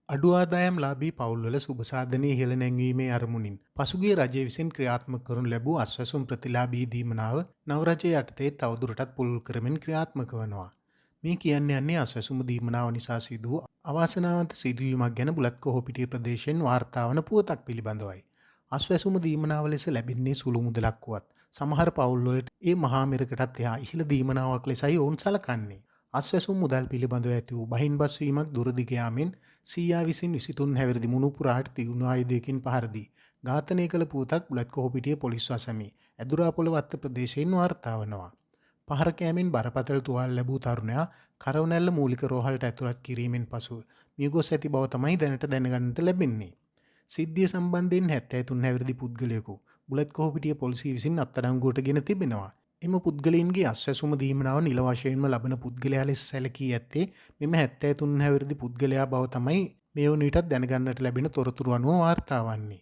අඩු ආදායම් ලාභී පවුල්වල සුබසාධනයේ ඉහළ නැංවීමේ අරමුණින් පසුගිය රජය විසින් ක්‍රියාත්මක කරනු ලැබූ අස්වැසුම් ප්‍රතිලාභී දීමනාව නව රජය යටතේ තවදුරටත් පුළුල් කරමින් ක්‍රියාත්මක වනවා. මේ කියන්න යන්නේ අස්වැසුම දීමනාව නිසා සිදු වූ අවාසනාවන්ත සිදුවීමක් ගැන බුලත් කොහොපිටිය ප්‍රදේශයෙන් වාර්තා වන පුවතක් පිළිබඳවයි. අස්වැසුම දීමනාව ලෙස ලැබෙන්නේ සුළු මුදලක් වුවත් සමහර පවුල්වලට ඒ මහා මෙරකටත් එහා ඉහළ දීමනාවක් ලෙසයි ඔවුන් සලකන්නේ. අස්වැසුම් මුදල් පිළිබඳව ඇති වූ බහින්බස්වීමක් දුරදිග යාමෙන් සීයා විසින් 23 හැවිරිදි මුණුපුරාට තියුණු ආයුධයකින් පහර දී ඝාතනය කළ පුවතක් බුලත් කොහොපිටිය පොලිස් වසමේ ඇදුරාපොළ වත්ත ප්‍රදේශයෙන් වාර්තා වනවා. පහර කෑමෙන් බරපතල තුවාල ලැබූ තරුණයා කරවනැල්ල මූලික රෝහලට ඇතුළත් කිරීමෙන් පසු මියගොස් ඇති බව තමයි දැනට දැනගන්නට ලැබෙන්නේ. සිද්ධිය සම්බන්ධයෙන් 73 හැවිරිදි පුද්ගලයෙකු බුලත් කොහොපිටිය පොලිසිය විසින් අත්අඩංගුවට ගෙන තිබෙනවා. එම පුද්ගලයින්ගේ අස්වැසුම දීමනාව නිල වශයෙන්ම ලබන පුද්ගලයා ලෙස සැලකී ඇත්තේ මෙම 73 හැවිරිදි පුද්ගලයා බව තමයි මේ වන විටත් දැනගන්නට ලැබෙන තොරතුරු අනුව වාර්තා වන්නේ.